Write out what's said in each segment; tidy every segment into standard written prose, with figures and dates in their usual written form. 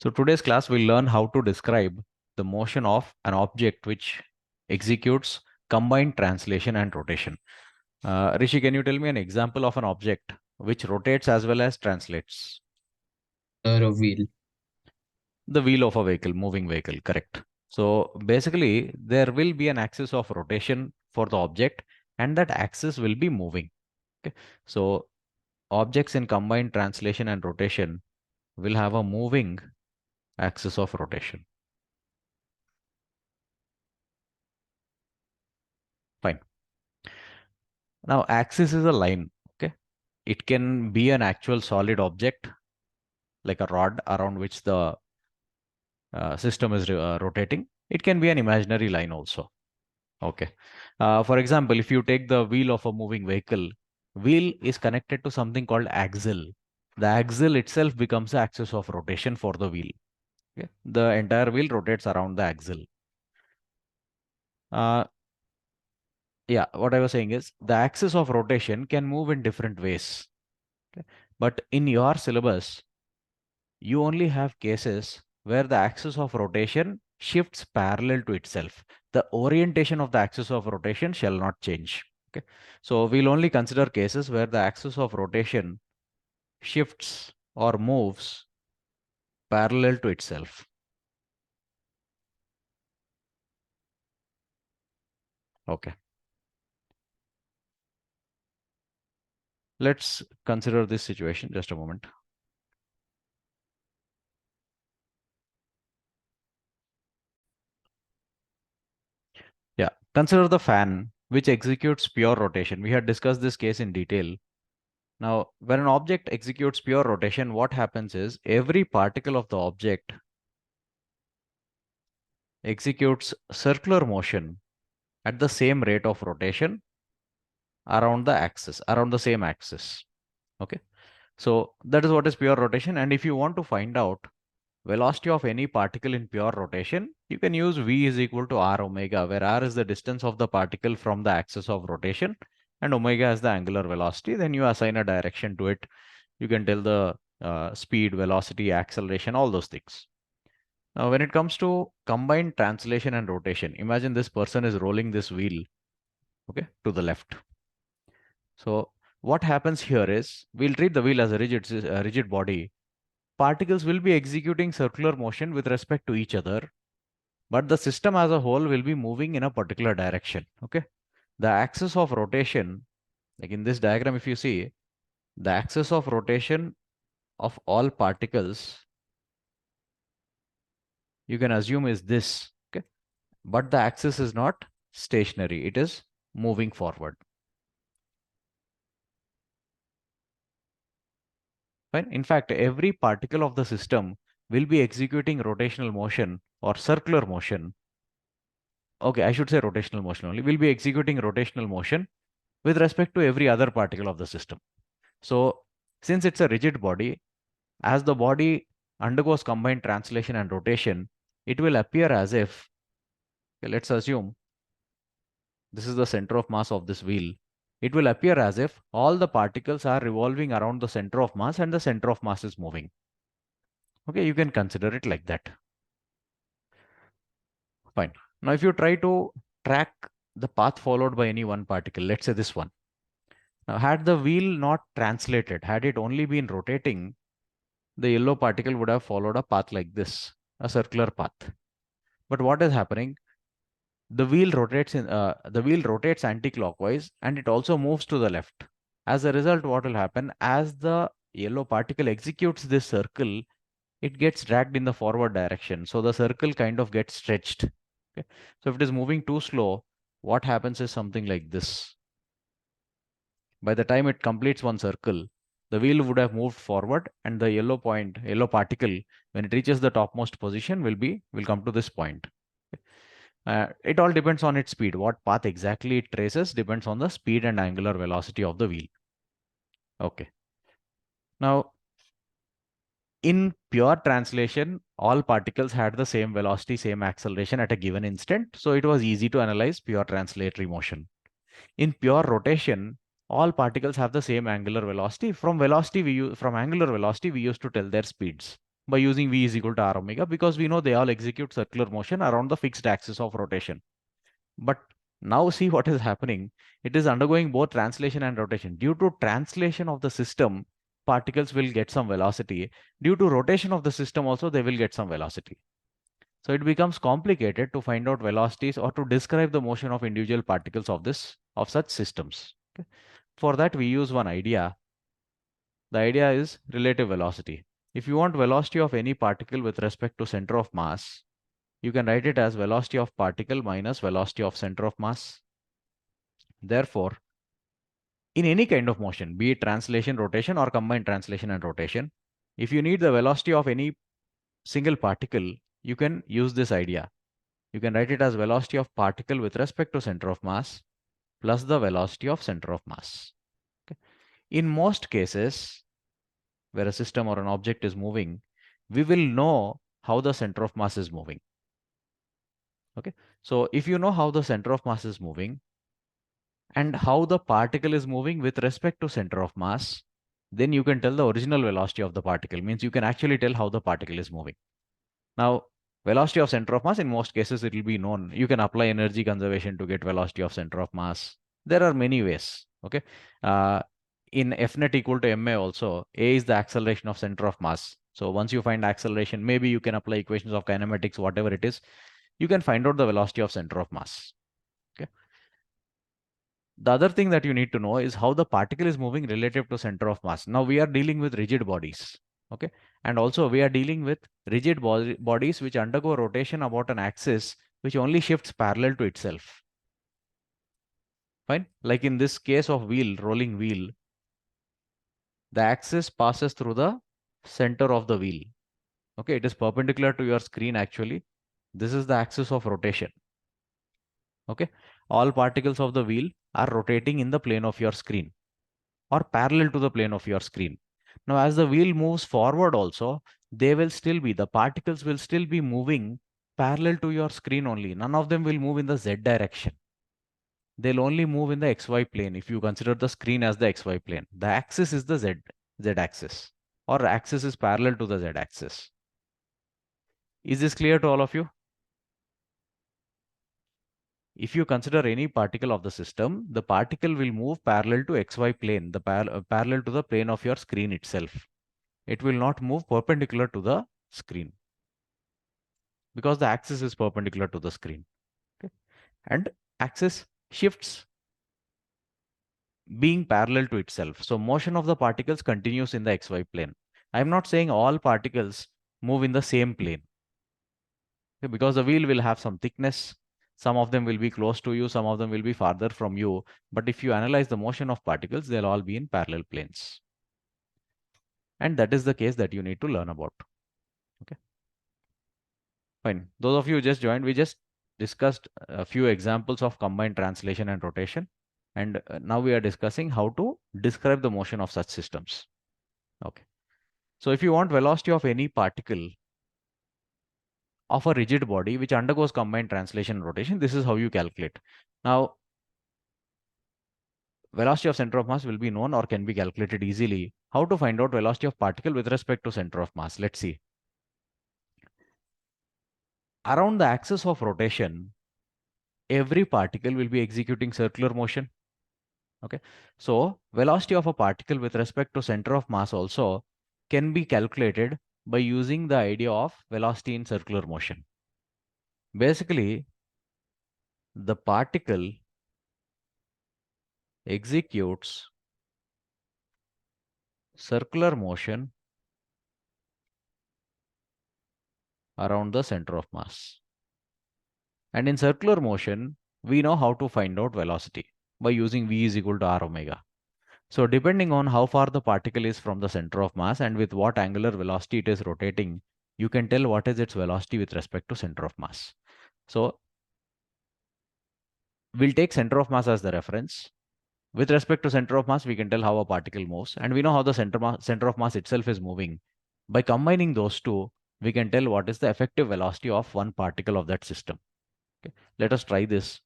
So today's class will learn how to describe the motion of an object which executes combined translation and rotation. Rishi, can you tell me an example of an object which rotates as well as translates? A wheel. The wheel of a vehicle, moving vehicle, correct. So basically, there will be an axis of rotation for the object, and that axis will be moving. Okay. So objects in combined translation and rotation will have a moving axis of rotation. Fine. Now, axis is a line. Okay. It can be an actual solid object like a rod around which the system is rotating. It can be an imaginary line also. Okay. For example, if you take the wheel of a moving vehicle, wheel is connected to something called axle. The axle itself becomes the axis of rotation for the wheel. Okay. The entire wheel rotates around the axle. Uh, yeah, what I was saying is the axis of rotation can move in different ways. Okay. But in your syllabus, you only have cases where the axis of rotation shifts parallel to itself. The orientation of the axis of rotation shall not change. Okay. So we'll only consider cases where the axis of rotation shifts or moves parallel to itself. Okay. Let's consider this situation. Just a moment. Yeah. Consider the fan which executes pure rotation. We had discussed this case in detail. Now, when an object executes pure rotation, what happens is every particle of the object executes circular motion at the same rate of rotation around the axis, around the same axis. Okay. So that is what is pure rotation. And if you want to find out velocity of any particle in pure rotation, you can use V is equal to R omega, where R is the distance of the particle from the axis of rotation and omega is the angular velocity. Then you assign a direction to it. You can tell the speed, velocity, acceleration, all those things. Now, when it comes to combined translation and rotation, imagine this person is rolling this wheel, okay, to the left. So what happens here is we'll treat the wheel as a rigid body. Particles will be executing circular motion with respect to each other, but the system as a whole will be moving in a particular direction. Okay. The axis of rotation, like in this diagram, if you see, the axis of rotation of all particles, you can assume is this. Okay. But the axis is not stationary, it is moving forward. Fine. In fact, every particle of the system will be executing rotational motion or circular motion. Okay, I should say rotational motion only. Will be executing rotational motion with respect to every other particle of the system. So, since it's a rigid body, as the body undergoes combined translation and rotation, it will appear as if, okay, let's assume this is the center of mass of this wheel. It will appear as if all the particles are revolving around the center of mass and the center of mass is moving. Okay, you can consider it like that. Fine. Now, if you try to track the path followed by any one particle, let's say this one. Now, had the wheel not translated, had it only been rotating, the yellow particle would have followed a path like this, a circular path. But what is happening? The wheel rotates anti-clockwise and it also moves to the left. As a result, what will happen? As the yellow particle executes this circle, it gets dragged in the forward direction. So the circle kind of gets stretched. Okay. So if it is moving too slow, what happens is something like this. By the time it completes one circle, the wheel would have moved forward and the yellow particle, when it reaches the topmost position, will come to this point. It all depends on its speed. What path exactly it traces depends on the speed and angular velocity of the wheel. Okay. Now, in pure translation, all particles had the same velocity, same acceleration at a given instant. So it was easy to analyze pure translatory motion. In pure rotation, all particles have the same angular velocity. From angular velocity, we used to tell their speeds. by using v is equal to r omega, because we know they all execute circular motion around the fixed axis of rotation. But now see what is happening. It is undergoing both translation and rotation. Due to translation of the system, particles will get some velocity. Due to rotation of the system also, they will get some velocity. So it becomes complicated to find out velocities or to describe the motion of individual particles of such systems. Okay. For that, we use one idea. The idea is relative velocity. If you want velocity of any particle with respect to center of mass, you can write it as velocity of particle minus velocity of center of mass. Therefore, in any kind of motion, be it translation, rotation, or combined translation and rotation, if you need the velocity of any single particle, you can use this idea. You can write it as velocity of particle with respect to center of mass plus the velocity of center of mass. Okay. In most cases, where a system or an object is moving, we will know how the center of mass is moving. Okay. So if you know how the center of mass is moving and how the particle is moving with respect to center of mass, then you can tell the original velocity of the particle. Means you can actually tell how the particle is moving. Now, velocity of center of mass, in most cases, it will be known. You can apply energy conservation to get velocity of center of mass. There are many ways. Okay. Uh, in F net equal to ma also, a is the acceleration of center of mass. So once you find acceleration, maybe you can apply equations of kinematics, whatever it is. You can find out the velocity of center of mass. Okay. The other thing that you need to know is how the particle is moving relative to center of mass. Now we are dealing with rigid bodies. Okay. And also we are dealing with rigid bodies which undergo rotation about an axis which only shifts parallel to itself. Fine. Like in this case of wheel, rolling wheel, the axis passes through the center of the wheel. Okay. It is perpendicular to your screen actually. This is the axis of rotation. Okay. All particles of the wheel are rotating in the plane of your screen or parallel to the plane of your screen. Now, as the wheel moves forward also, the particles will still be moving parallel to your screen only. None of them will move in the Z direction. They'll only move in the XY plane if you consider the screen as the XY plane. The axis is the Z axis, or axis is parallel to the Z axis. Is this clear to all of you? If you consider any particle of the system, the particle will move parallel to XY plane, parallel to the plane of your screen itself. It will not move perpendicular to the screen because the axis is perpendicular to the screen. Okay. And axis shifts being parallel to itself. So motion of the particles continues in the XY plane. I'm not saying all particles move in the same plane. Okay, because the wheel will have some thickness. Some of them will be close to you, some of them will be farther from you. But if you analyze the motion of particles, they'll all be in parallel planes. And that is the case that you need to learn about. Okay. Fine. Those of you who just joined, we just discussed a few examples of combined translation and rotation. And now we are discussing how to describe the motion of such systems. Okay. So if you want velocity of any particle of a rigid body which undergoes combined translation and rotation, this is how you calculate. Now, velocity of center of mass will be known or can be calculated easily. How to find out velocity of particle with respect to center of mass? Let's see. Around the axis of rotation, every particle will be executing circular motion. Okay. So velocity of a particle with respect to center of mass also can be calculated by using the idea of velocity in circular motion. Basically, the particle executes circular motion around the center of mass. And in circular motion, we know how to find out velocity by using v is equal to r omega. So depending on how far the particle is from the center of mass and with what angular velocity it is rotating, you can tell what is its velocity with respect to center of mass. So we'll take center of mass as the reference. With respect to center of mass, we can tell how a particle moves, and we know how the center of mass itself is moving. By combining those two, we can tell what is the effective velocity of one particle of that system. Okay. Let us try this.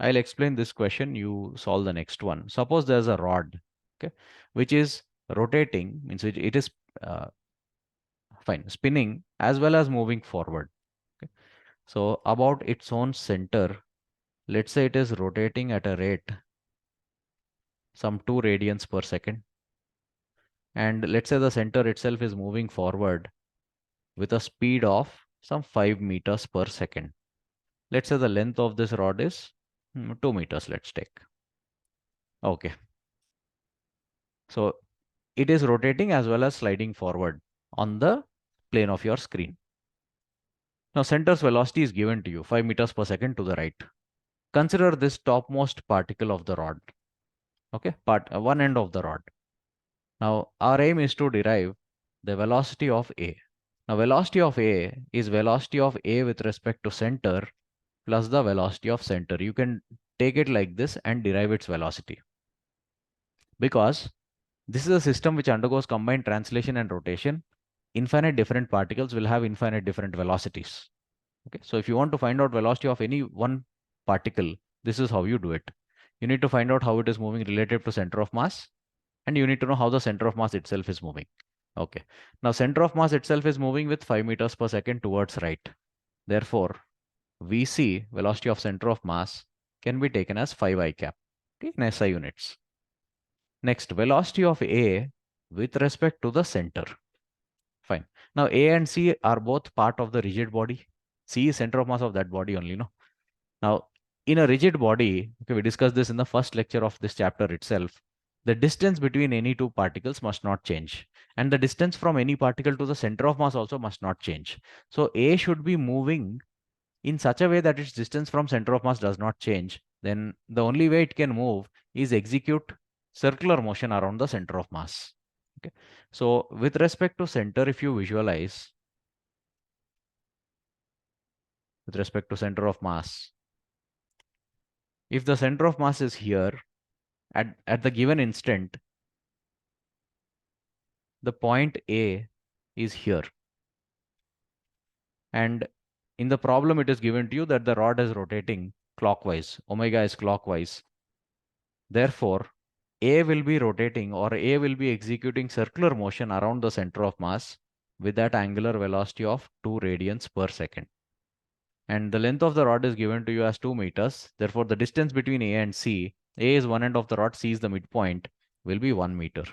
I'll explain this question. You solve the next one. Suppose there's a rod. okay, which is rotating, means it is uh, fine, spinning as well as moving forward. Okay. So about its own center, let's say it is rotating at a rate some 2 radians per second. And let's say the center itself is moving forward with a speed of some 5 meters per second. Let's say the length of this rod is 2 meters, let's take. Okay. So it is rotating as well as sliding forward on the plane of your screen. Now center's velocity is given to you 5 meters per second to the right. Consider this topmost particle of the rod. Okay, one end of the rod. Now our aim is to derive the velocity of A. Now velocity of A is velocity of A with respect to center plus the velocity of center. You can take it like this and derive its velocity. Because this is a system which undergoes combined translation and rotation. Infinite different particles will have infinite different velocities. Okay, so if you want to find out velocity of any one particle, this is how you do it. You need to find out how it is moving relative to center of mass, and you need to know how the center of mass itself is moving. Okay, now center of mass itself is moving with 5 meters per second towards right. Therefore, VC, velocity of center of mass, can be taken as 5 I cap, okay, in SI units. Next, velocity of A with respect to the center. Fine. Now A and C are both part of the rigid body. C is center of mass of that body only, no? Now, in a rigid body, okay, we discussed this in the first lecture of this chapter itself. The distance between any two particles must not change. And the distance from any particle to the center of mass also must not change. So A should be moving in such a way that its distance from center of mass does not change. Then the only way it can move is execute circular motion around the center of mass. Okay. So with respect to center, if you visualize with respect to center of mass, if the center of mass is here at the given instant, the point A is here. And in the problem, it is given to you that the rod is rotating clockwise. Omega is clockwise. Therefore, A will be rotating, or A will be executing circular motion around the center of mass with that angular velocity of 2 radians per second. And the length of the rod is given to you as 2 meters. Therefore, the distance between A and C, A is one end of the rod, C is the midpoint, will be 1 meter.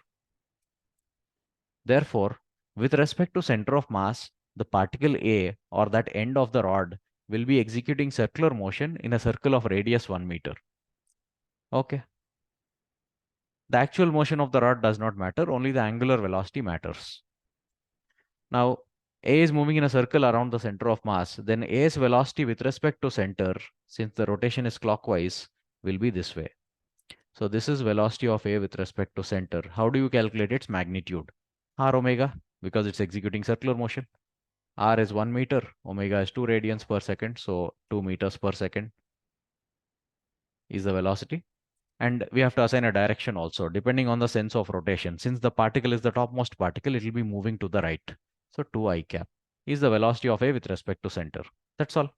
Therefore, with respect to center of mass, the particle A, or that end of the rod, will be executing circular motion in a circle of radius 1 meter. Okay. The actual motion of the rod does not matter, only the angular velocity matters. Now, A is moving in a circle around the center of mass, then A's velocity with respect to center, since the rotation is clockwise, will be this way. So this is velocity of A with respect to center. How do you calculate its magnitude? R omega, because it's executing circular motion. R is 1 meter, omega is 2 radians per second, so 2 meters per second is the velocity. And we have to assign a direction also, depending on the sense of rotation. Since the particle is the topmost particle, it will be moving to the right. So 2 I cap is the velocity of A with respect to center. That's all.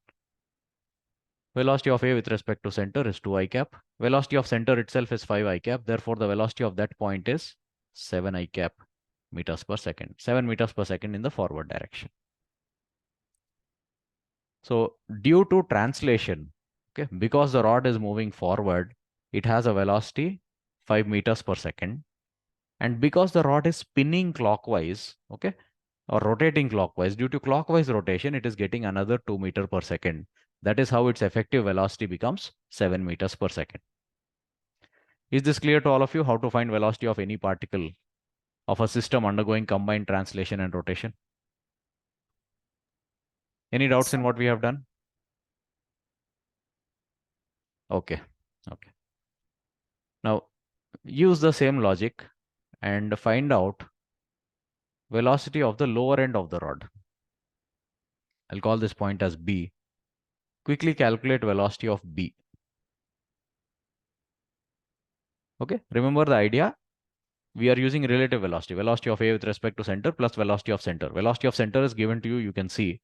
Velocity of A with respect to center is 2 I cap. Velocity of center itself is 5 I cap. Therefore, the velocity of that point is 7 I cap meters per second. 7 meters per second in the forward direction. So due to translation, okay, because the rod is moving forward, it has a velocity 5 meters per second. And because the rod is spinning clockwise, okay, or rotating clockwise, due to clockwise rotation, it is getting another 2 meter per second. That is how its effective velocity becomes 7 meters per second. Is this clear to all of you, how to find velocity of any particle of a system undergoing combined translation and rotation? Any doubts in what we have done? Okay. Okay. Now use the same logic and find out velocity of the lower end of the rod. I'll call this point as B. Quickly calculate velocity of B. Okay, remember the idea. We are using relative velocity. Velocity of A with respect to center plus velocity of center. Velocity of center is given to you, you can see.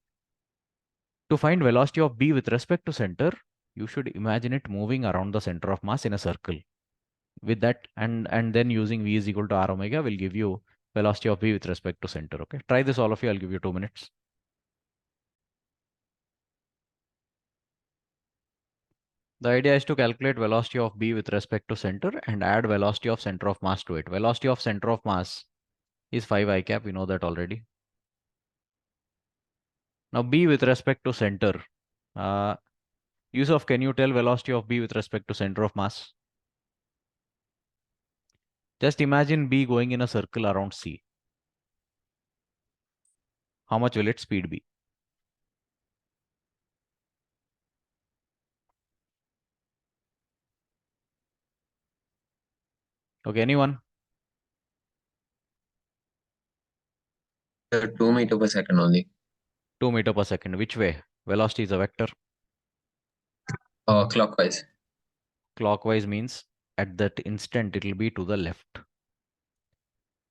To find velocity of B with respect to center, you should imagine it moving around the center of mass in a circle. with that, and then using v is equal to r omega will give you velocity of b with respect to center. Okay, try this all of you. I'll give you 2 minutes. The idea is to calculate velocity of b with respect to center and add velocity of center of mass to it. Velocity of center of mass is 5 I cap. We know that already. Now b with respect to center. Yusuf, can you tell velocity of b with respect to center of mass? Just imagine b going in a circle around c. How much will its speed be? Okay, anyone? 2 meter per second only. 2 meter per second. Which way? Velocity is a vector. Clockwise. Clockwise means at that instant it will be to the left.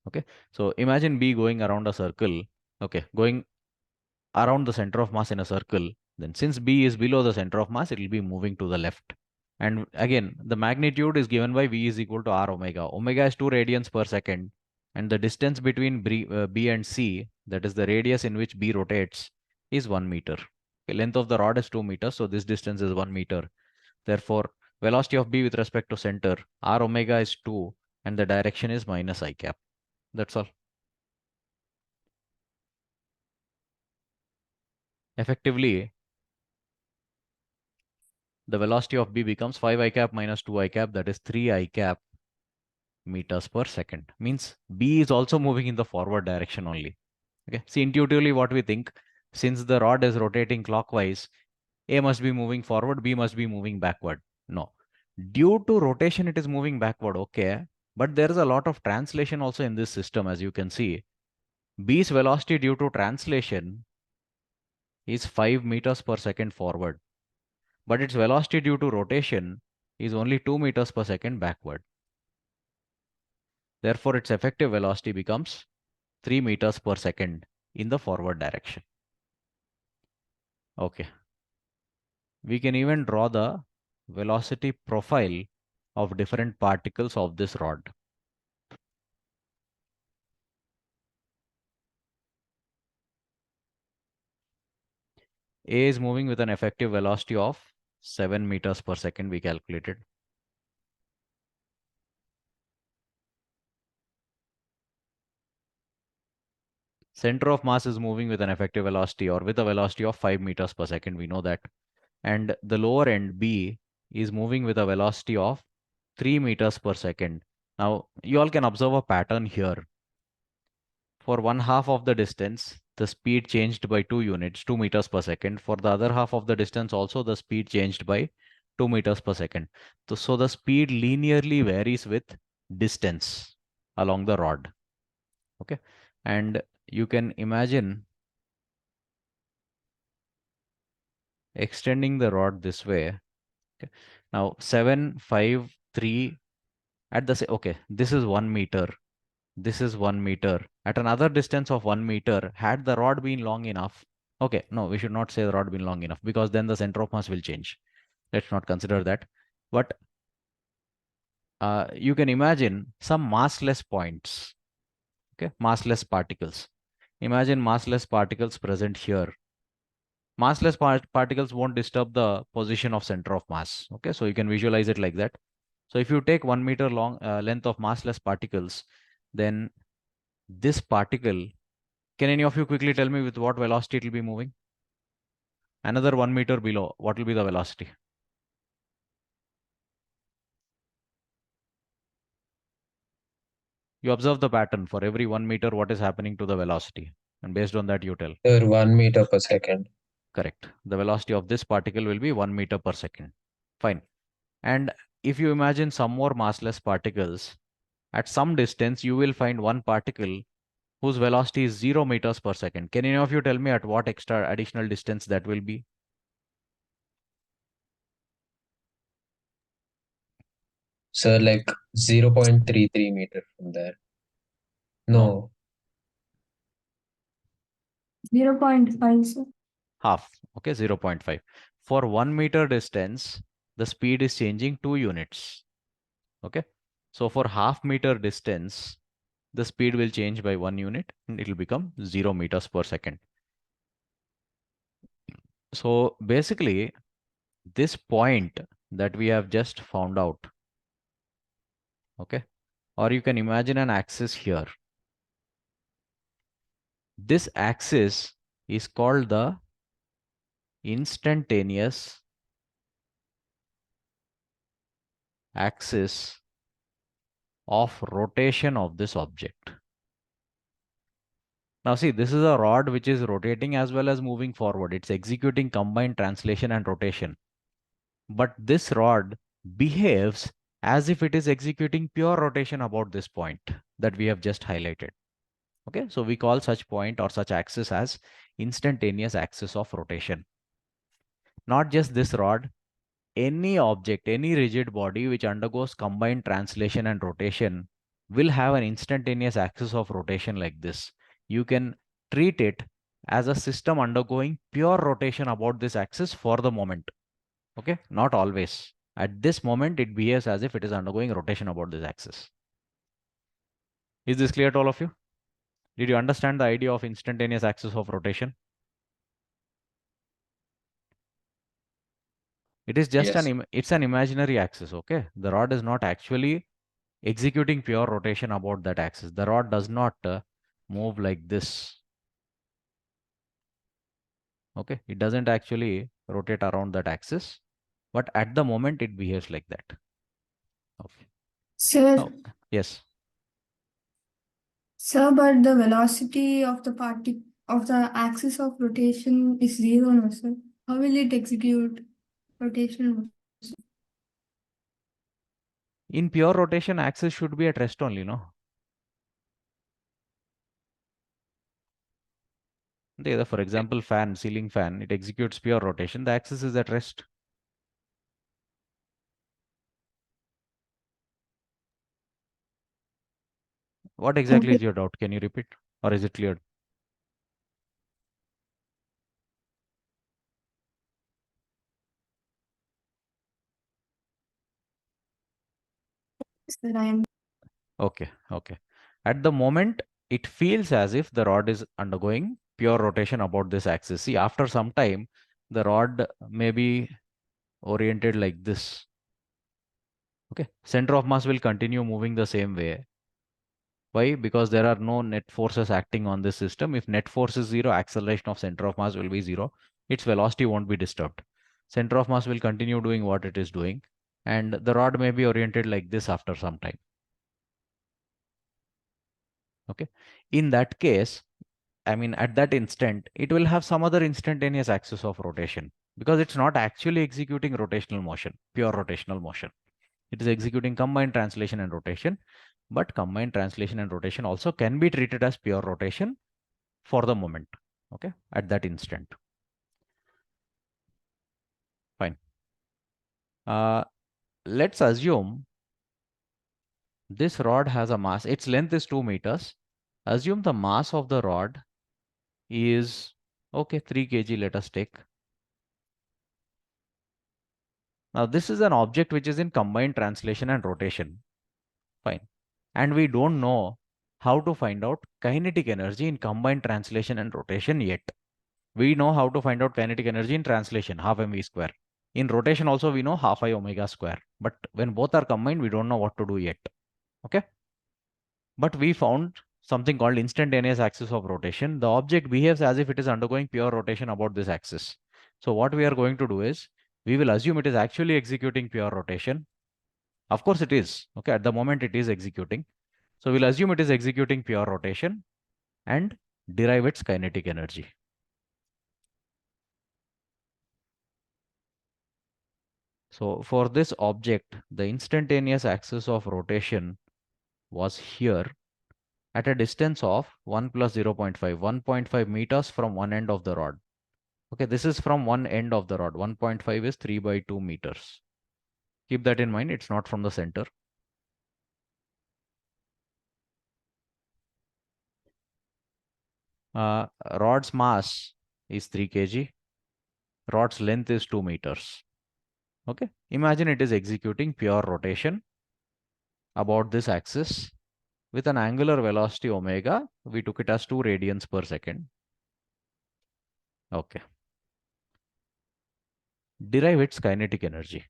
Okay, so imagine b going around a circle. Okay, going around the center of mass in a circle. Then since b is below the center of mass, it will be moving to the left. And again, the magnitude is given by v is equal to r omega. Omega is 2 radians per second. And the distance between b and c, that is the radius in which b rotates, is 1 meter. Okay, length of the rod is 2 meters, so this distance is 1 meter. Therefore, velocity of b with respect to center, r omega is 2, and the direction is minus I cap. That's all. Effectively, the velocity of b becomes 5 I cap minus 2 I cap, that is 3 I cap meters per second. Means b is also moving in the forward direction only. Okay. See, intuitively what we think, since the rod is rotating clockwise, a must be moving forward, b must be moving backward. No. Due to rotation, it is moving backward. Okay. But there is a lot of translation also in this system, as you can see. B's velocity due to translation is 5 meters per second forward. But its velocity due to rotation is only 2 meters per second backward. Therefore, its effective velocity becomes 3 meters per second in the forward direction. Okay. We can even draw the velocity profile of different particles of this rod. A is moving with an effective velocity of 7 meters per second, we calculated. Center of mass is moving with an effective velocity or with a velocity of 5 meters per second, we know that. And the lower end B is moving with a velocity of 3 meters per second. Now, you all can observe a pattern here. For one half of the distance, the speed changed by 2 units, 2 meters per second. For the other half of the distance also, the speed changed by 2 meters per second. So the speed linearly varies with distance along the rod. Okay. And you can imagine extending the rod this way. Okay. Now 7, 5, 3 at the okay, this is 1 meter. This is 1 meter. At another distance of 1 meter, had the rod been long enough, okay, no, we should not say the rod been long enough because then the center of mass will change. Let's not consider that. But you can imagine some massless points, okay, massless particles. Imagine massless particles present here. Massless particles won't disturb the position of center of mass. Okay, so you can visualize it like that. So if you take 1 meter long length of massless particles, then this particle, can any of you quickly tell me with what velocity it will be moving? Another 1 meter below, what will be the velocity? You observe the pattern for every 1 meter, what is happening to the velocity. And based on that, you tell. 1 meter per second. Correct. The velocity of this particle will be 1 meter per second. Fine. And if you imagine some more massless particles, at some distance, you will find one particle whose velocity is 0 meters per second. Can any of you tell me at what extra additional distance that will be? So like 0.33 meter from there. No, No. 0.5, sir. half. Okay, 0.5. For 1 meter distance, the speed is changing 2 units. Okay. So for half meter distance, the speed will change by 1 unit and it will become 0 meters per second. So basically, this point that we have just found out, okay, or you can imagine an axis here. This axis is called the instantaneous axis of rotation of this object. Now see, this is a rod which is rotating as well as moving forward. It's executing combined translation and rotation. But this rod behaves as if it is executing pure rotation about this point that we have just highlighted. Okay, so we call such point or such axis as instantaneous axis of rotation. Not just this rod, any object, any rigid body which undergoes combined translation and rotation will have an instantaneous axis of rotation like this. You can treat it as a system undergoing pure rotation about this axis for the moment. Okay, not always. At this moment, it behaves as if it is undergoing rotation about this axis. Is this clear to all of you? Did you understand the idea of instantaneous axis of rotation? It is just Yes. it's an imaginary axis, okay? The rod is not actually executing pure rotation about that axis. The rod does not move like this. Okay, it doesn't actually rotate around that axis, but at the moment it behaves like that. Okay. Sir, Now, yes. sir, but the velocity of the of the axis of rotation is zero, no, sir. How will it execute rotation? In pure rotation, axis should be at rest only, no? For example, fan, ceiling fan, it executes pure rotation. The axis is at rest. What exactly Okay, is your doubt? Can you repeat? Or is it clear? sir, I am. Okay, okay. At the moment, it feels as if the rod is undergoing pure rotation about this axis. See, after some time, the rod may be oriented like this. Okay, center of mass will continue moving the same way. Why? Because there are no net forces acting on this system. If net force is zero, acceleration of center of mass will be zero. Its velocity won't be disturbed. Center of mass will continue doing what it is doing, and the rod may be oriented like this after some time. Okay. In that case, I mean, at that instant, it will have some other instantaneous axis of rotation because it's not actually executing rotational motion, pure rotational motion. It is executing combined translation and rotation, but combined translation and rotation also can be treated as pure rotation for the moment. Okay, at that instant. Fine. Let's assume this rod has a mass. Its length is 2 meters. Assume the mass of the rod is, okay, 3 kg, let us take. Now, this is an object which is in combined translation and rotation. Fine. And we don't know how to find out kinetic energy in combined translation and rotation yet. We know how to find out kinetic energy in translation, half mv square. In rotation also, we know half I omega square. But when both are combined, we don't know what to do yet. Okay. But we found something called instantaneous axis of rotation. The object behaves as if it is undergoing pure rotation about this axis. So what we are going to do is, we will assume it is actually executing pure rotation. Of course it is. Okay, at the moment it is executing. So we'll assume it is executing pure rotation and derive its kinetic energy. So for this object, the instantaneous axis of rotation was here at a distance of 1 plus 0.5, 1.5 meters from one end of the rod. Okay, this is from one end of the rod. 1.5 is 3 by 2 meters. Keep that in mind. It's not from the center. Rod's mass is 3 kg. Rod's length is 2 meters. Okay, imagine it is executing pure rotation about this axis with an angular velocity omega. We took it as 2 radians per second. Okay. Derive its kinetic energy.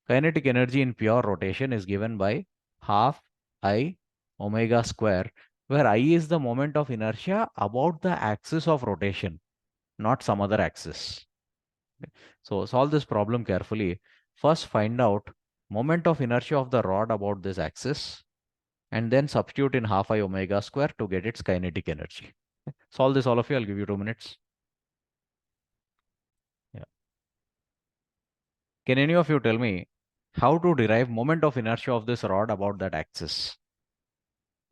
Kinetic energy in pure rotation is given by half I omega square, where I is the moment of inertia about the axis of rotation, not some other axis. Okay. So solve this problem carefully. First find out moment of inertia of the rod about this axis, and then substitute in half I omega square to get its kinetic energy. Okay. Solve this, all of you. I'll give you 2 minutes. Yeah. Can any of you tell me how to derive moment of inertia of this rod about that axis?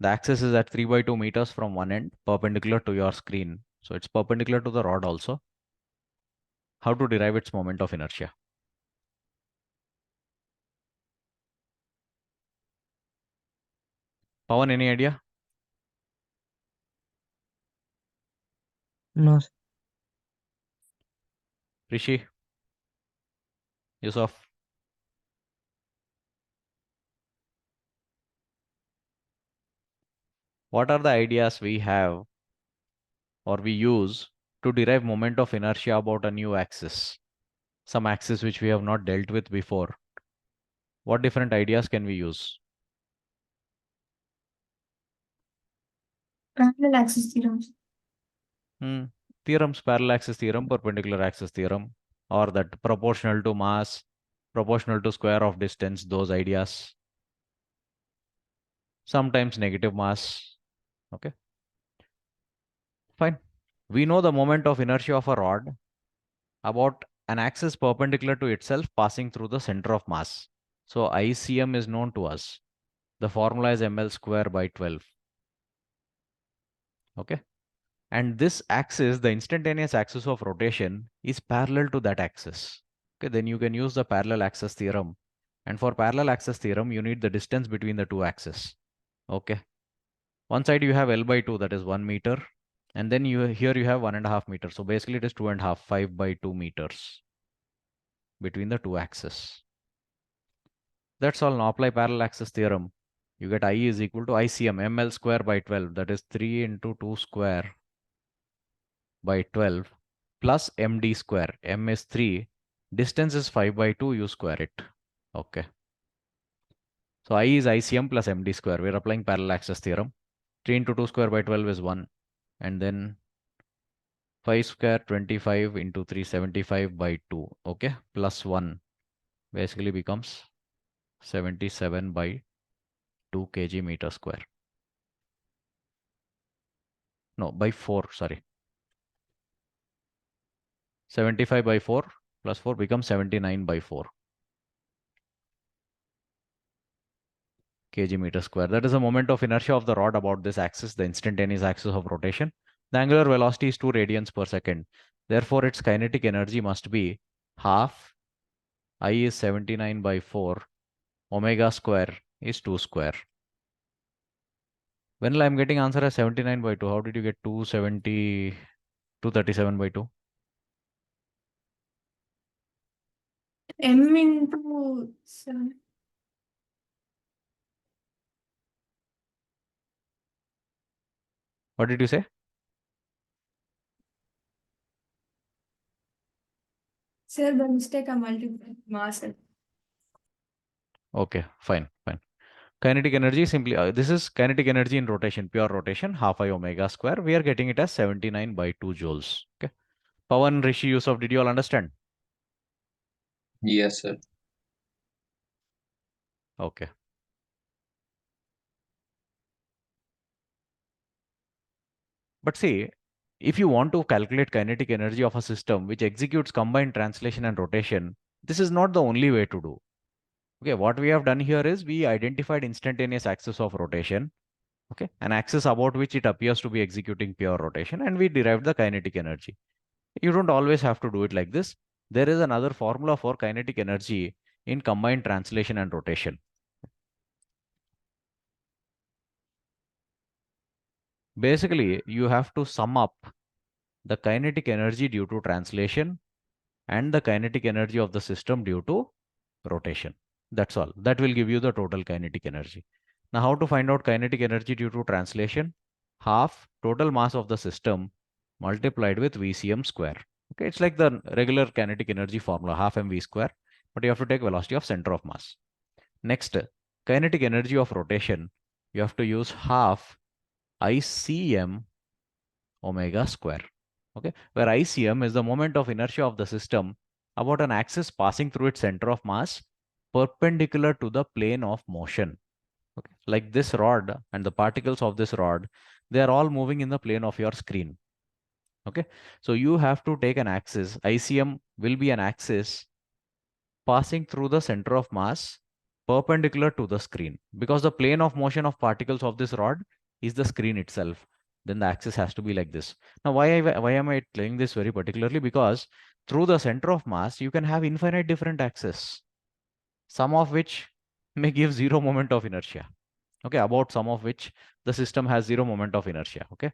The axis is at 3 by 2 meters from one end, perpendicular to your screen. So it's perpendicular to the rod also. How to derive its moment of inertia? Pawan, any idea? No. Rishi? Yusuf? What are the ideas we have or we use to derive moment of inertia about a new axis? Some axis which we have not dealt with before. What different ideas can we use? Parallel axis theorems. Theorems, parallel axis theorem, perpendicular axis theorem, or that proportional to mass, proportional to square of distance, those ideas. Sometimes negative mass. Okay, fine. We know the moment of inertia of a rod about an axis perpendicular to itself passing through the center of mass. So ICM is known to us. The formula is ml square by 12. Okay. And this axis, the instantaneous axis of rotation, is parallel to that axis. Okay, then you can use the parallel axis theorem. And for parallel axis theorem, you need the distance between the two axes. Okay. One side you have L by 2, that is 1 meter. And then here you have 1.5 meters. So basically it is 2.5, 5 by 2 meters between the two axes. That's all. Now apply parallel axis theorem. You get I is equal to ICM, ml square by 12. That is 3 into 2 square by 12 plus md square. M is 3. Distance is 5 by 2. You square it. Okay. So I is ICM plus md square. We're applying parallel axis theorem. 3 into 2 square by 12 is 1. And then 5 square 25 into 375 by 2. Okay. Plus 1 basically becomes 77 by 2 kg meter square. No, by 4. Sorry. 75 by 4 plus 4 becomes 79 by 4 kg meter square. That is the moment of inertia of the rod about this axis, the instantaneous axis of rotation. The angular velocity is 2 radians per second. Therefore, its kinetic energy must be half I is 79 by 4, omega square is 2 square. When I'm getting answer as 79 by 2, how did you get 237 by 2? M into 7. What did you say? Sir, by mistake I multiplied mass. Okay, fine, fine. Kinetic energy simply, this is kinetic energy in rotation, pure rotation, half I omega square. We are getting it as 79 by 2 joules. Okay. Pawan, Rishi, Yusuf, did you all understand? Yes, sir. Okay. But see, if you want to calculate kinetic energy of a system which executes combined translation and rotation, this is not the only way to do. Okay, what we have done here is we identified instantaneous axis of rotation, okay, an axis about which it appears to be executing pure rotation, and we derived the kinetic energy. You don't always have to do it like this. There is another formula for kinetic energy in combined translation and rotation. Basically, you have to sum up the kinetic energy due to translation and the kinetic energy of the system due to rotation. That's all. That will give you the total kinetic energy. Now, how to find out kinetic energy due to translation? Half total mass of the system multiplied with VCM square. Okay, it's like the regular kinetic energy formula, half mv square, but you have to take velocity of center of mass. Next, kinetic energy of rotation, you have to use half ICM omega square. Okay, where ICM is the moment of inertia of the system about an axis passing through its center of mass perpendicular to the plane of motion. Okay, like this rod and the particles of this rod, they are all moving in the plane of your screen. Okay, so you have to take an axis. ICM will be an axis passing through the center of mass perpendicular to the screen, because the plane of motion of particles of this rod is the screen itself. Then the axis has to be like this. Now, why am I telling this very particularly? Because through the center of mass, you can have infinite different axes, some of which may give zero moment of inertia. Okay, about some of which the system has zero moment of inertia. Okay,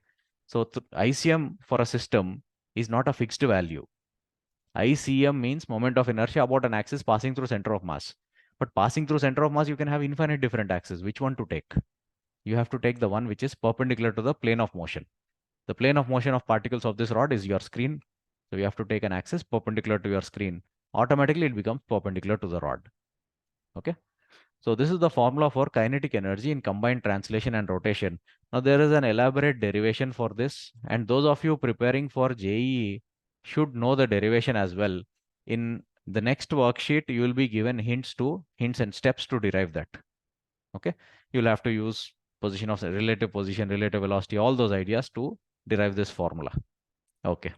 so ICM for a system is not a fixed value. ICM means moment of inertia about an axis passing through center of mass. But passing through center of mass, you can have infinite different axes. Which one to take? You have to take the one which is perpendicular to the plane of motion. The plane of motion of particles of this rod is your screen. So you have to take an axis perpendicular to your screen. Automatically, it becomes perpendicular to the rod. Okay. So this is the formula for kinetic energy in combined translation and rotation. Now there is an elaborate derivation for this, and those of you preparing for JEE should know the derivation as well. In the next worksheet, you will be given hints and steps to derive that. Okay, you'll have to use position, relative velocity, all those ideas to derive this formula. Okay.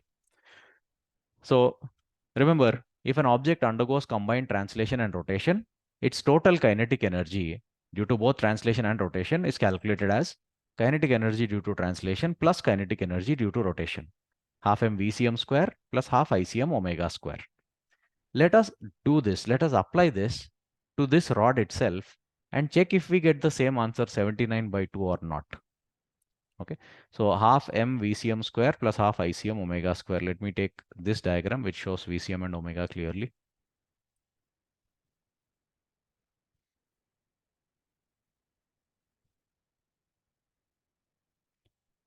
So remember, if an object undergoes combined translation and rotation, its total kinetic energy due to both translation and rotation is calculated as kinetic energy due to translation plus kinetic energy due to rotation. Half m VCM square plus half ICM omega square. Let us do this. Let us apply this to this rod itself and check if we get the same answer 79 by 2 or not. Okay, so half m VCM square plus half ICM omega square. Let me take this diagram which shows VCM and omega clearly.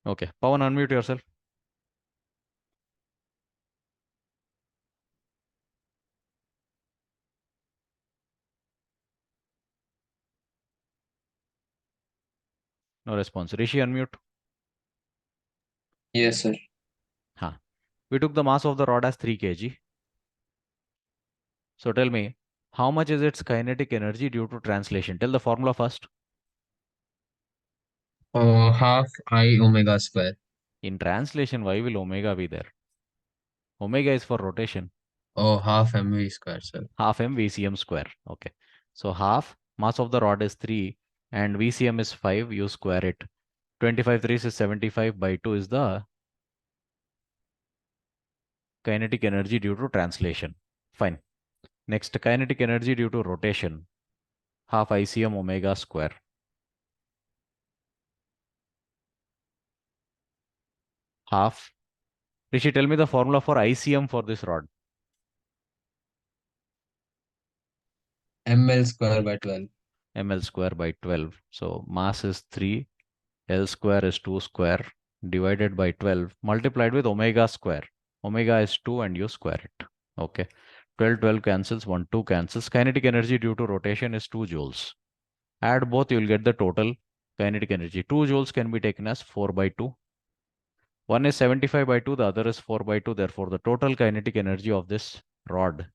Okay, Pawan, unmute yourself. No response. Rishi, unmute. Yes, sir. Huh. We took the mass of the rod as 3 kg. So tell me, how much is its kinetic energy due to translation? Tell the formula first. Half I omega square. In translation, why will omega be there? Omega is for rotation. Oh, half mv square, sir. Half m VCM square. Okay. So half mass of the rod is 3 and VCM is 5. You square it. 25 3 is 75 by 2 is the kinetic energy due to translation. Fine. Next, kinetic energy due to rotation. Half ICM omega square. Half. Rishi, tell me the formula for ICM for this rod. ml square by 12. ml square by 12. So mass is 3. L square is 2 square divided by 12 multiplied with omega square. Omega is 2 and you square it. Okay. 12, 12 cancels, 1, 2 cancels. Kinetic energy due to rotation is 2 joules. Add both, you will get the total kinetic energy. 2 joules can be taken as 4 by 2. One is 75 by 2, the other is 4 by 2. Therefore, the total kinetic energy of this rod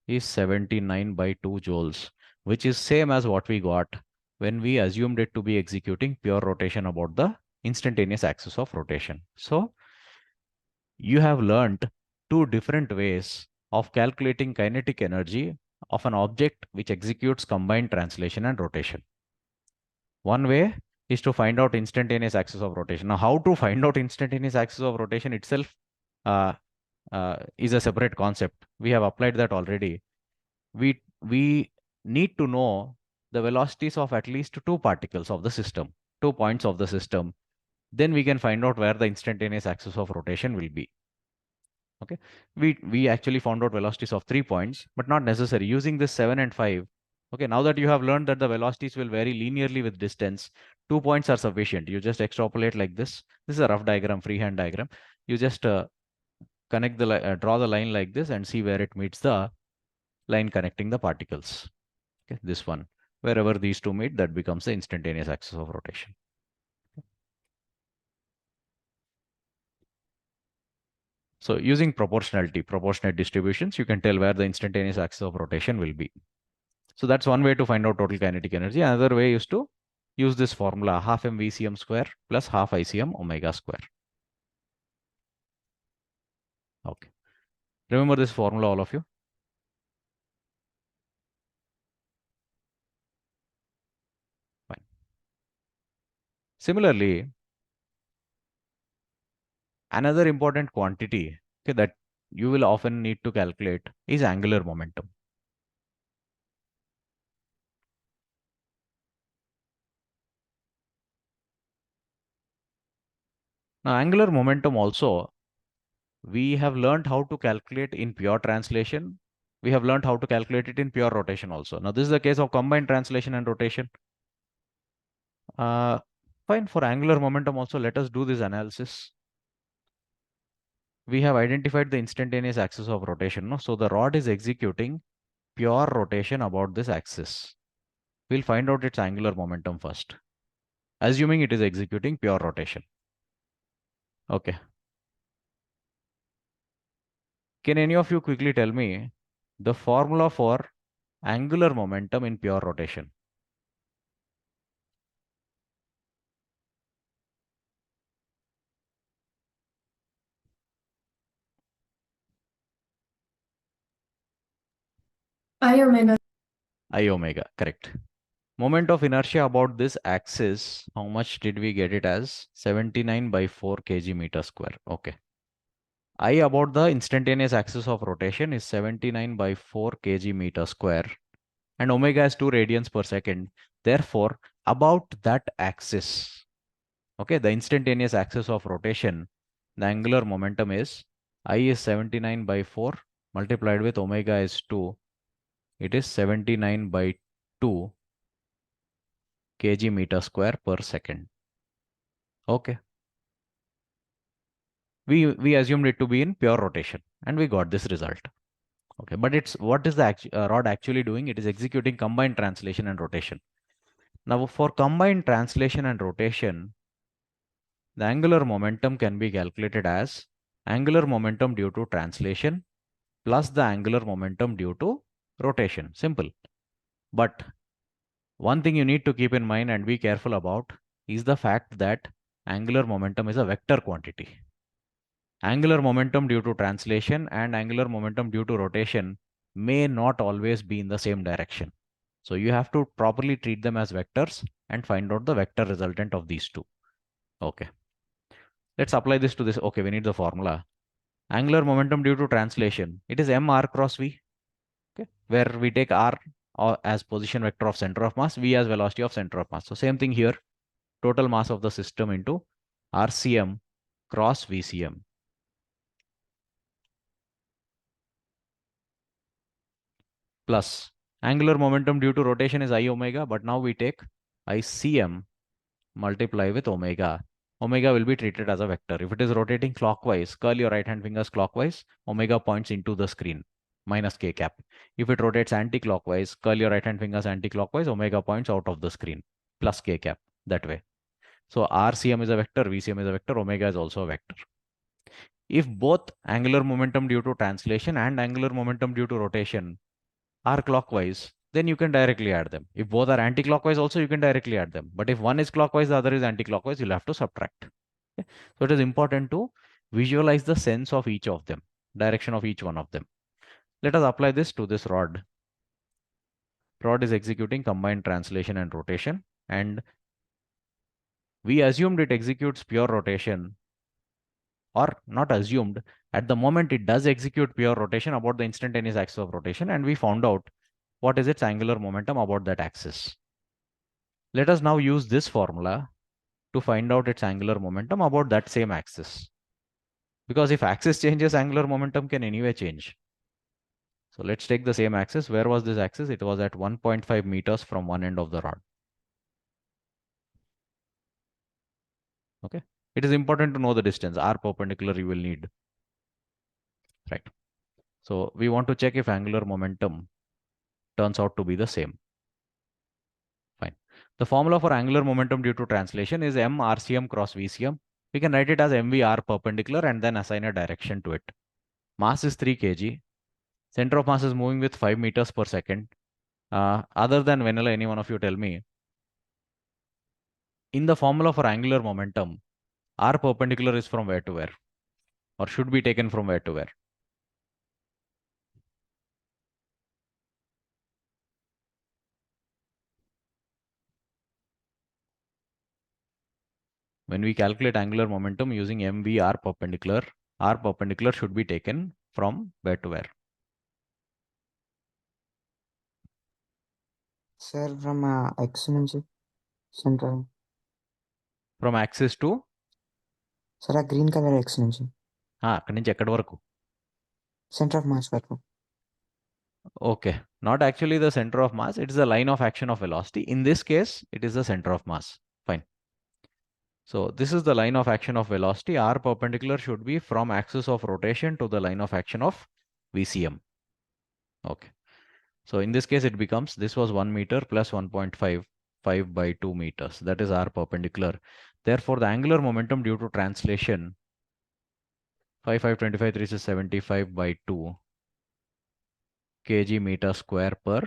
is 79 by 2 joules, which is same as what we got when we assumed it to be executing pure rotation about the instantaneous axis of rotation. So you have learned two different ways of calculating kinetic energy of an object which executes combined translation and rotation. One way is to find out instantaneous axis of rotation. Now, how to find out instantaneous axis of rotation itself uh, is a separate concept. We have applied that already. We need to know the velocities of at least two particles of the system, 2 points of the system. Then we can find out where the instantaneous axis of rotation will be. Okay, we actually found out velocities of 3 points, but not necessary. Using this 7 and 5, okay, now that you have learned that the velocities will vary linearly with distance, 2 points are sufficient. You just extrapolate like this. This is a rough diagram, freehand diagram. You just connect the draw the line like this and see where it meets the line connecting the particles. Okay, this one, wherever these two meet, that becomes the instantaneous axis of rotation. So using proportionality, proportionate distributions, you can tell where the instantaneous axis of rotation will be. So that's one way to find out total kinetic energy. Another way is to use this formula, half mvcm square plus half ICM omega square. Okay. Remember this formula, all of you? Fine. Similarly, another important quantity, okay, that you will often need to calculate is angular momentum. Now, angular momentum also, we have learned how to calculate in pure translation. We have learned how to calculate it in pure rotation also. Now, this is the case of combined translation and rotation. Fine, for angular momentum also, let us do this analysis. We have identified the instantaneous axis of rotation. No? So the rod is executing pure rotation about this axis. We'll find out its angular momentum first, assuming it is executing pure rotation. Okay. Can any of you quickly tell me the formula for angular momentum in pure rotation? I omega. I omega, correct. Moment of inertia about this axis, how much did we get it as? 79 by 4 kg meter square. Okay. I about the instantaneous axis of rotation is 79 by 4 kg meter square, and omega is 2 radians per second. Therefore, about that axis, okay, the instantaneous axis of rotation, the angular momentum is I is 79 by 4 multiplied with omega is 2. It is 79 by 2 kg meter square per second. Okay. We assumed it to be in pure rotation and we got this result. Okay, but it's what is the rod actually doing? It is executing combined translation and rotation. Now, for combined translation and rotation, the angular momentum can be calculated as angular momentum due to translation plus the angular momentum due to rotation. Simple. But one thing you need to keep in mind and be careful about is the fact that angular momentum is a vector quantity. Angular momentum due to translation and angular momentum due to rotation may not always be in the same direction. So you have to properly treat them as vectors and find out the vector resultant of these two. Okay. Let's apply this to this. Okay, we need the formula. Angular momentum due to translation. It is mr cross v. Okay, where we take r as position vector of center of mass, v as velocity of center of mass. So same thing here. Total mass of the system into RCM cross VCM. Plus angular momentum due to rotation is I omega, but now we take ICM multiply with omega. Omega will be treated as a vector. If it is rotating clockwise, curl your right hand fingers clockwise, omega points into the screen, minus k cap. If it rotates anti-clockwise, curl your right hand fingers anti-clockwise, omega points out of the screen, plus k cap, that way. So RCM is a vector, VCM is a vector, omega is also a vector. If both angular momentum due to translation and angular momentum due to rotation are clockwise, then you can directly add them. If both are anti-clockwise also, you can directly add them. But if one is clockwise, the other is anti-clockwise, you'll have to subtract. Okay? So it is important to visualize the sense of each of them, direction of each one of them. Let us apply this to this rod. Rod is executing combined translation and rotation, and we assumed it executes pure rotation, or not assumed. At the moment, it does execute pure rotation about the instantaneous axis of rotation, and we found out what is its angular momentum about that axis. Let us now use this formula to find out its angular momentum about that same axis. Because if axis changes, angular momentum can anyway change. So let's take the same axis. Where was this axis? It was at 1.5 meters from one end of the rod. Okay. It is important to know the distance. R perpendicular you will need. Right. So we want to check if angular momentum turns out to be the same. Fine. The formula for angular momentum due to translation is m RCM cross VCM. We can write it as mv r perpendicular and then assign a direction to it. Mass is 3 kg. Center of mass is moving with 5 meters per second. Other than vanilla, any one of you tell me, in the formula for angular momentum, r perpendicular is from where to where? Or should be taken from where to where? When we calculate angular momentum using mv r perpendicular should be taken from where to where? Sir, from X నుంచి centre. From axis to? Sir ఆ green colour X నుంచి అక్కడి నుంచి ఎక్కడి వరకు? Centre of mass వరకు. Okay, not actually the center of mass. It is the line of action of velocity. In this case, it is the center of mass. Fine. So this is the line of action of velocity. R perpendicular should be from axis of rotation to the line of action of VCM. Okay. So in this case, it becomes, this was 1 meter plus 1.5, 5 by 2 meters. That is R perpendicular. Therefore, the angular momentum due to translation, 5, 5, 25, 3 is 75 by 2 kg meter square per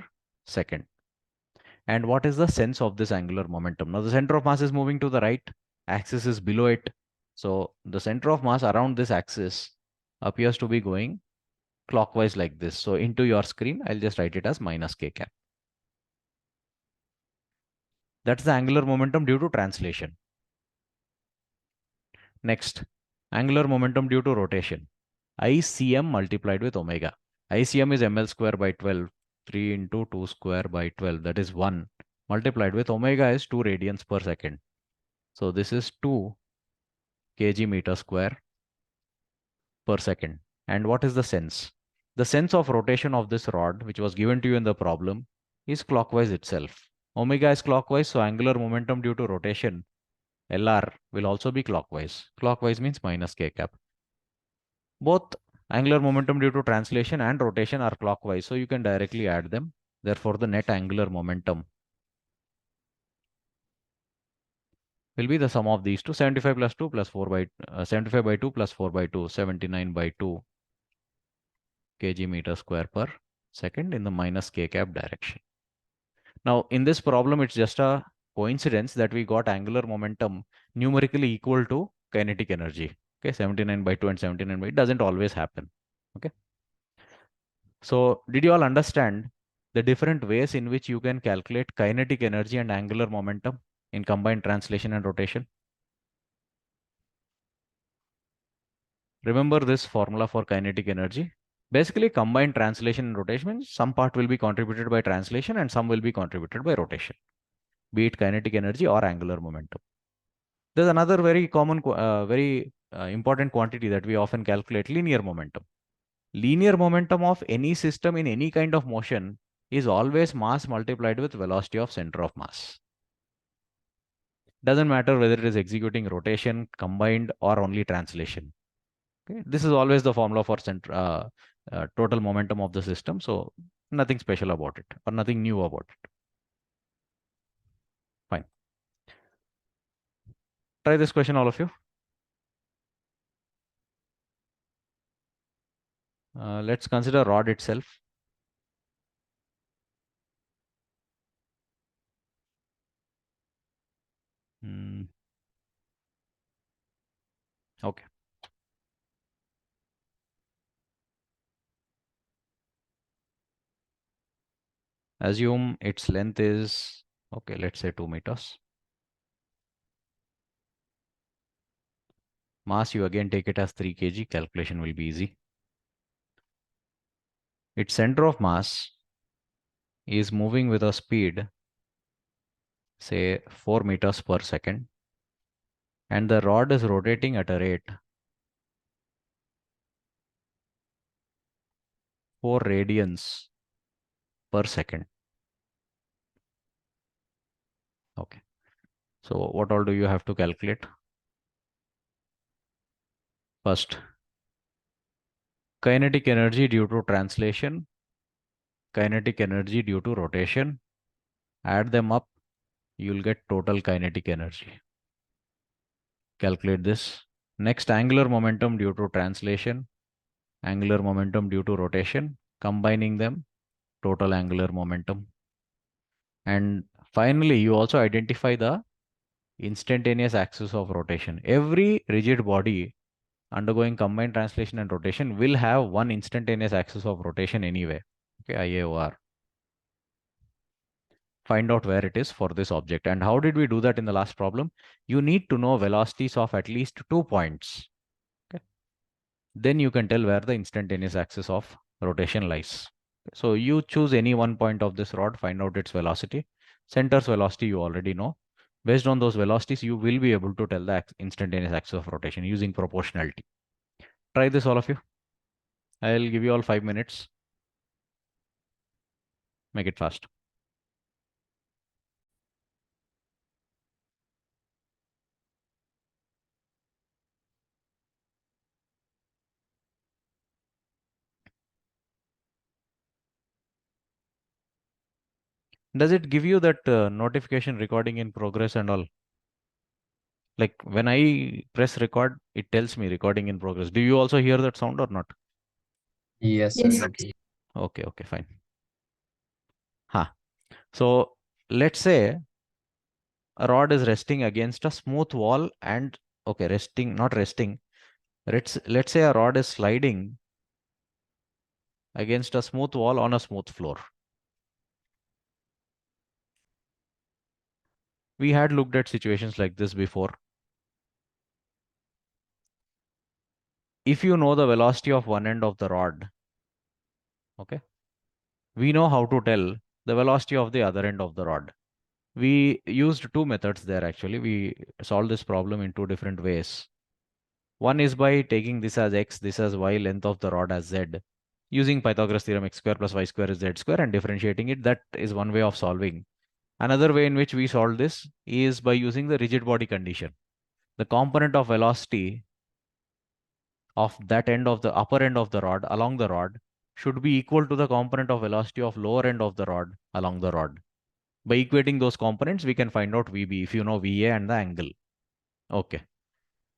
second. And what is the sense of this angular momentum? Now, the center of mass is moving to the right, axis is below it. So the center of mass around this axis appears to be going clockwise like this. So into your screen, I'll just write it as minus k cap. That's the angular momentum due to translation. Next, angular momentum due to rotation. ICM multiplied with omega. ICM is ml square by 12, 3 into 2 square by 12, that is 1, multiplied with omega is 2 radians per second. So this is 2 kg meter square per second. And what is the sense? The sense of rotation of this rod, which was given to you in the problem, is clockwise itself. Omega is clockwise, so angular momentum due to rotation, LR, will also be clockwise. Clockwise means minus k cap. Both angular momentum due to translation and rotation are clockwise, so you can directly add them. Therefore, the net angular momentum will be the sum of these two, 75 plus 2 plus 4 by 75 by 2 plus 4 by 2, 79 by 2 kg meter square per second in the minus k cap direction. Now, in this problem, it's just a coincidence that we got angular momentum numerically equal to kinetic energy. Okay, 79 by 2 and 79 by 2 doesn't always happen. Okay. So, did you all understand the different ways in which you can calculate kinetic energy and angular momentum in combined translation and rotation? Remember this formula for kinetic energy. Basically, combined translation and rotation means some part will be contributed by translation and some will be contributed by rotation, be it kinetic energy or angular momentum. There's another very common, important quantity that we often calculate, linear momentum. Linear momentum of any system in any kind of motion is always mass multiplied with velocity of center of mass. Doesn't matter whether it is executing rotation, combined, or only translation. Okay? This is always the formula for total momentum of the system. So nothing special about it or nothing new about it. Fine. Try this question, all of you. Let's consider rod itself. Okay. Assume its length is, okay, let's say 2 meters. Mass, you again take it as 3 kg. Calculation will be easy. Its center of mass is moving with a speed, say 4 meters per second. And the rod is rotating at a rate 4 radians per second. Okay. So what all do you have to calculate? First, kinetic energy due to translation, kinetic energy due to rotation. Add them up, you'll get total kinetic energy. Calculate this. Next, angular momentum due to translation, angular momentum due to rotation. Combining them, total angular momentum. And finally, you also identify the instantaneous axis of rotation. Every rigid body undergoing combined translation and rotation will have one instantaneous axis of rotation anyway. Okay, IAOR. Find out where it is for this object. And how did we do that in the last problem? You need to know velocities of at least 2 points. Okay. Then you can tell where the instantaneous axis of rotation lies. So you choose any one point of this rod, find out its velocity. Center's velocity you already know. Based on those velocities, you will be able to tell the instantaneous axis of rotation using proportionality. Try this, all of you. I'll give you all 5 minutes. Make it fast. Does it give you that notification recording in progress and all? Like when I press record, it tells me recording in progress. Do you also hear that sound or not? Yes, Yes. sir. Okay, okay, fine. Huh. So let's say a rod is resting against a smooth wall and, okay, resting, not resting. Let's say a rod is sliding against a smooth wall on a smooth floor. We had looked at situations like this before. If you know the velocity of one end of the rod, okay, we know how to tell the velocity of the other end of the rod. We used two methods there actually. We solved this problem in two different ways. One is by taking this as x, this as y, length of the rod as z, using Pythagoras theorem, x square plus y square is z square, and differentiating it. That is one way of solving. Another way in which we solve this is by using the rigid body condition. The component of velocity of that end of the upper end of the rod along the rod should be equal to the component of velocity of lower end of the rod along the rod. By equating those components, we can find out VB if you know VA and the angle. Okay.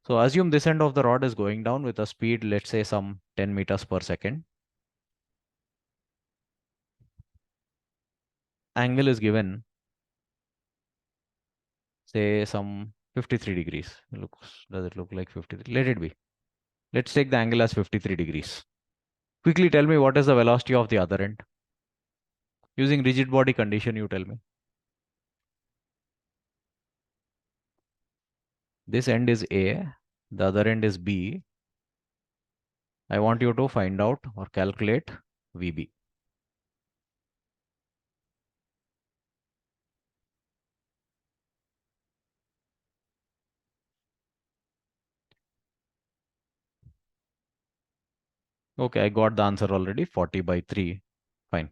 So assume this end of the rod is going down with a speed, let's say some 10 meters per second. Angle is given, say some 53 degrees. Does it look like 53? Let it be. Let's take the angle as 53 degrees. Quickly tell me what is the velocity of the other end. Using rigid body condition, you tell me. This end is A, the other end is B. I want you to find out or calculate VB. Okay, I got the answer already, 40/3. Fine.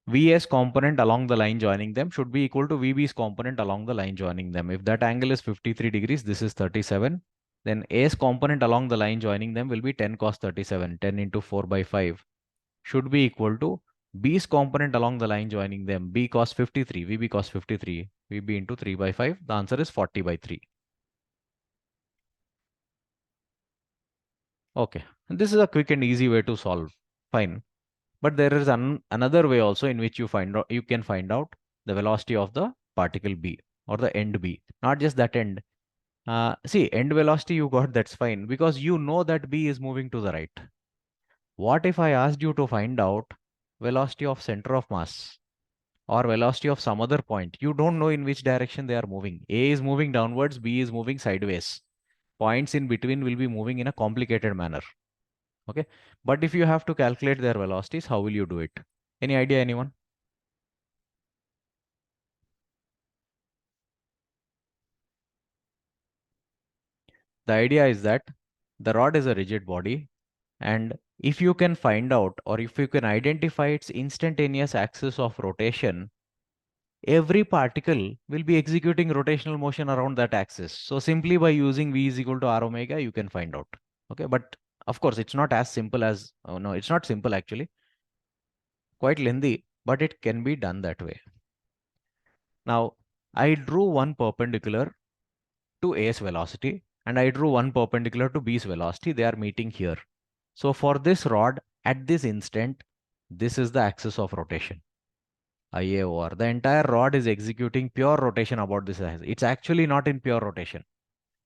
VS component along the line joining them should be equal to VB's component along the line joining them. If that angle is 53 degrees, this is 37. Then A's component along the line joining them will be 10 cos 37. 10 into 4/5 should be equal to B's component along the line joining them, B cos 53, VB cos 53, VB into 3/5. The answer is 40/3. Okay, this is a quick and easy way to solve. Fine. But there is another way also in which you can find out the velocity of the particle B or the end B, not just that end. See, end velocity you got, that's fine because you know that B is moving to the right. What if I asked you to find out velocity of center of mass or velocity of some other point? You don't know in which direction they are moving. A is moving downwards, B is moving sideways. Points in between will be moving in a complicated manner. Okay, but if you have to calculate their velocities, how will you do it? Any idea, anyone? The idea is that the rod is a rigid body and if you can find out or if you can identify its instantaneous axis of rotation, every particle will be executing rotational motion around that axis. So simply by using V is equal to R omega, you can find out. Okay, but of course, it's not as simple as, oh no, it's not simple actually. Quite lengthy, but it can be done that way. Now, I drew one perpendicular to A's velocity and I drew one perpendicular to B's velocity. They are meeting here. So for this rod, at this instant, this is the axis of rotation. IA over. The entire rod is executing pure rotation about this axis. It's actually not in pure rotation.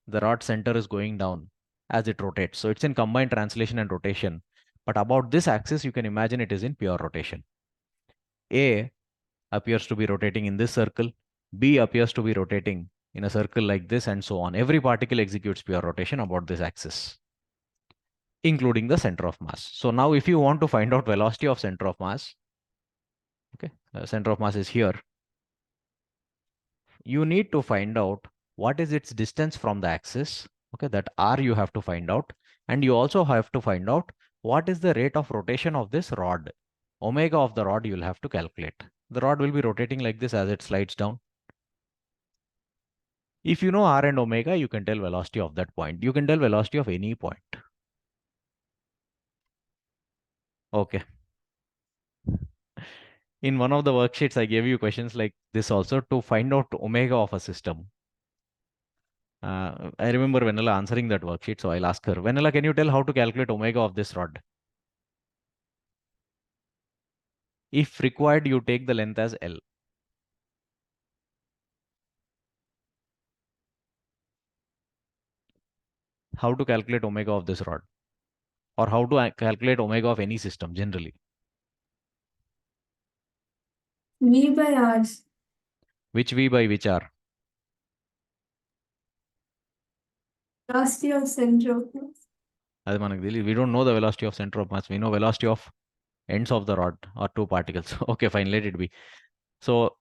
The rod center is going down as it rotates. So it's in combined translation and rotation. But about this axis, you can imagine it is in pure rotation. A appears to be rotating in this circle. B appears to be rotating in a circle like this and so on. Every particle executes pure rotation about this axis, including the center of mass. So now if you want to find out velocity of center of mass, okay, center of mass is here. You need to find out what is its distance from the axis. Okay, that R you have to find out. And you also have to find out what is the rate of rotation of this rod. Omega of the rod you will have to calculate. The rod will be rotating like this as it slides down. If you know R and omega, you can tell velocity of that point. You can tell velocity of any point. Okay. In one of the worksheets, I gave you questions like this also to find out omega of a system. I remember Vanilla answering that worksheet, so I'll ask her. Vanilla, can you tell how to calculate omega of this rod? If required, you take the length as L. How to calculate omega of this rod? Or how to calculate omega of any system generally? V by R's. Which V by which R? Velocity of center of mass. అది మనకు తెలియదు. We don't know the velocity of center of mass. We know velocity of ends of the rod or two particles. Okay, fine, let it be. So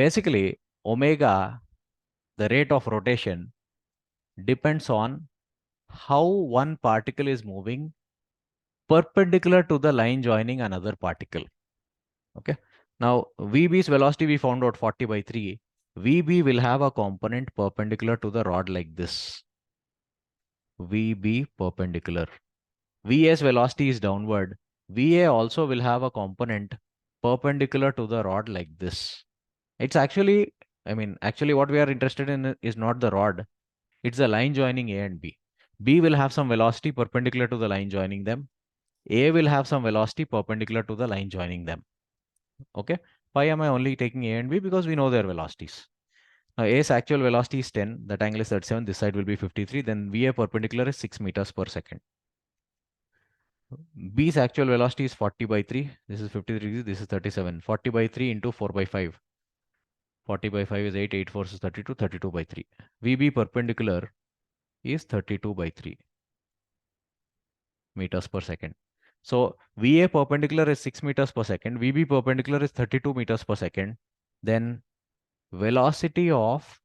basically, omega, the rate of rotation, depends on how one particle is moving perpendicular to the line joining another particle. Okay. Now, VB's velocity we found out 40 by 3. VB will have a component perpendicular to the rod like this. VB perpendicular. VA's velocity is downward. VA also will have a component perpendicular to the rod like this. It's actually, actually what we are interested in is not the rod. It's the line joining A and B. B will have some velocity perpendicular to the line joining them. A will have some velocity perpendicular to the line joining them. Okay. Why am I only taking A and B? Because we know their velocities. Now A's actual velocity is 10. That angle is 37. This side will be 53. Then VA perpendicular is 6 meters per second. B's actual velocity is 40 by 3. This is 53 degrees. This is 37. 40 by 3 into 4 by 5. 40 by 5 is 8. 8 4 is 32. 32 by 3. VB perpendicular is 32 by 3 meters per second. So VA perpendicular is 6 meters per second. VB perpendicular is 32 meters per second. Then velocity of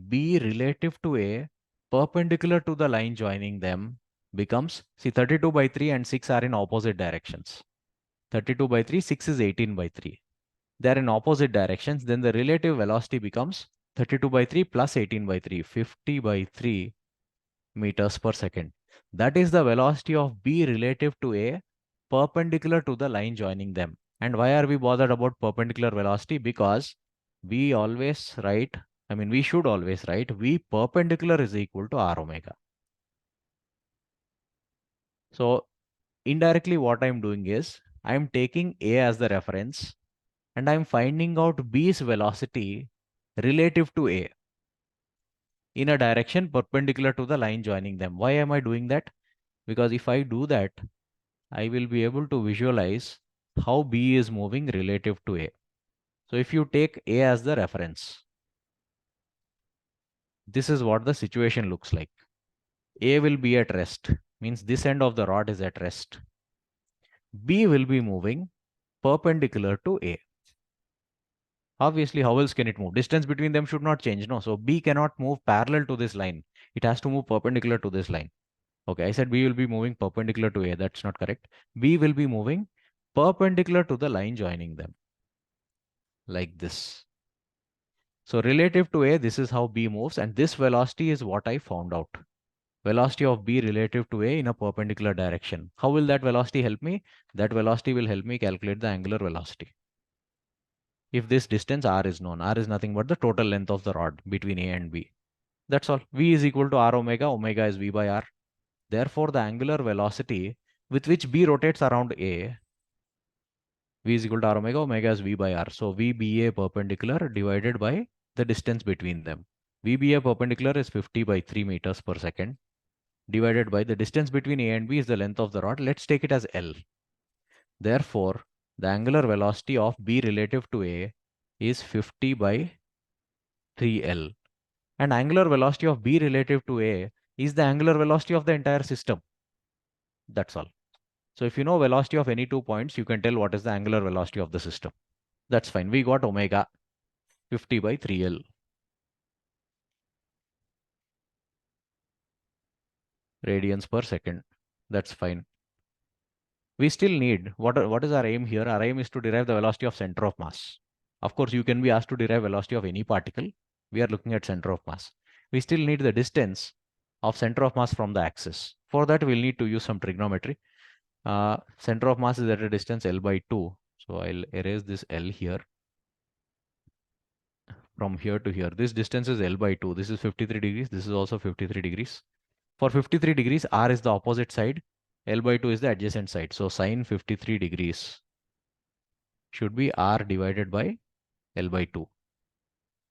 B relative to A perpendicular to the line joining them becomes, see, 32 by 3 and 6 are in opposite directions. 32 by 3, 6 is 18 by 3. They are in opposite directions. Then the relative velocity becomes 32 by 3 plus 18 by 3, 50 by 3 meters per second. That is the velocity of B relative to A perpendicular to the line joining them. And why are we bothered about perpendicular velocity? Because we always write, we should always write V perpendicular is equal to R omega. So indirectly what I'm doing is I'm taking A as the reference and I'm finding out B's velocity relative to A in a direction perpendicular to the line joining them. Why am I doing that? Because if I do that, I will be able to visualize how B is moving relative to A. So if you take A as the reference, this is what the situation looks like. A will be at rest, means this end of the rod is at rest. B will be moving perpendicular to A. Obviously, how else can it move? Distance between them should not change, no? So B cannot move parallel to this line. It has to move perpendicular to this line. Okay, I said B will be moving perpendicular to A. That's not correct. B will be moving perpendicular to the line joining them, like this. So relative to A, this is how B moves, and this velocity is what I found out. Velocity of B relative to A in a perpendicular direction. How will that velocity help me? That velocity will help me calculate the angular velocity. If this distance R is known, R is nothing but the total length of the rod between A and B. That's all. V is equal to R omega, omega is V by R. Therefore, the angular velocity with which B rotates around A, V is equal to R omega, omega is V by R. So VBA perpendicular divided by the distance between them. VBA perpendicular is 50 by 3 meters per second divided by the distance between A and B is the length of the rod. Let's take it as L. Therefore, the angular velocity of B relative to A is 50 by 3L. And angular velocity of B relative to A is the angular velocity of the entire system. That's all. So if you know velocity of any 2 points, you can tell what is the angular velocity of the system. That's fine. We got omega 50 by 3L. Radians per second. That's fine. We still need, what is our aim here? Our aim is to derive the velocity of center of mass. Of course, you can be asked to derive velocity of any particle. We are looking at center of mass. We still need the distance of center of mass from the axis. For that, we'll need to use some trigonometry. Center of mass is at a distance L by 2. So I'll erase this L here. From here to here, this distance is L by 2. This is 53 degrees. This is also 53 degrees. For 53 degrees, R is the opposite side. L by 2 is the adjacent side. So sine 53 degrees should be R divided by L by 2.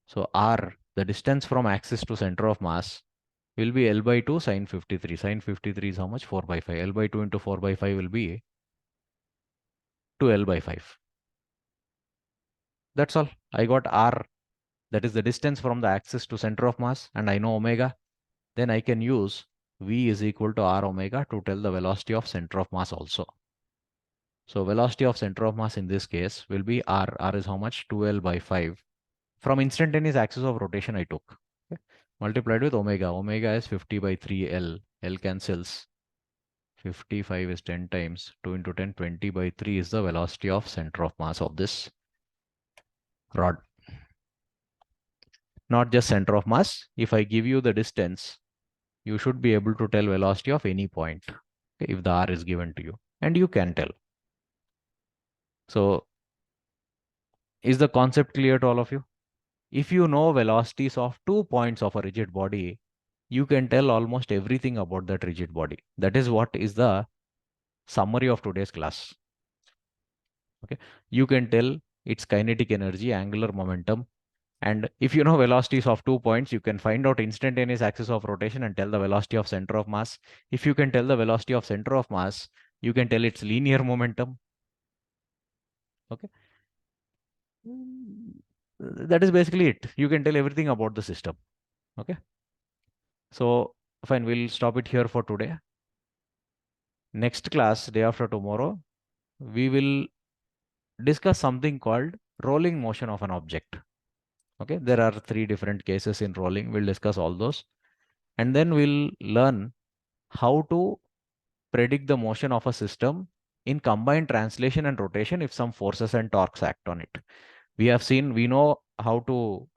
So R, the distance from axis to center of mass, will be L by 2 sine 53. Sine 53 is how much? 4 by 5. L by 2 into 4 by 5 will be 2L by 5. That's all. I got R, that is the distance from the axis to center of mass, and I know omega. Then I can use V is equal to R omega to tell the velocity of center of mass also. So velocity of center of mass in this case will be R. R is how much? 2L by 5. From instantaneous axis of rotation I took. Okay. Multiplied with omega. Omega is 50 by 3L. L cancels. 55 is 10 times. 2 into 10, 20 by 3 is the velocity of center of mass of this rod. Not just center of mass. If I give you the distance, you should be able to tell velocity of any point, okay, if the R is given to you. And you can tell. So is the concept clear to all of you? If you know velocities of 2 points of a rigid body, you can tell almost everything about that rigid body. That is what is the summary of today's class. Okay, you can tell its kinetic energy, angular momentum, and if you know velocities of 2 points, you can find out instantaneous axis of rotation and tell the velocity of center of mass. If you can tell the velocity of center of mass, you can tell its linear momentum. Okay. That is basically it. You can tell everything about the system. Okay. So fine, we'll stop it here for today. Next class, day after tomorrow, we will discuss something called rolling motion of an object. Okay, there are 3 different cases in rolling. We'll discuss all those. And then we'll learn how to predict the motion of a system in combined translation and rotation if some forces and torques act on it. We know how to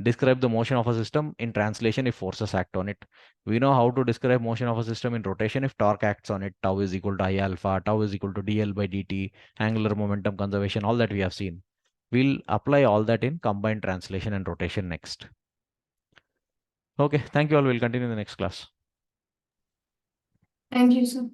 describe the motion of a system in translation if forces act on it. We know how to describe motion of a system in rotation if torque acts on it. Tau is equal to I alpha, tau is equal to dl by dt, angular momentum conservation, all that we have seen. We'll apply all that in combined translation and rotation next. Okay, thank you all. We'll continue in the next class. Thank you, sir.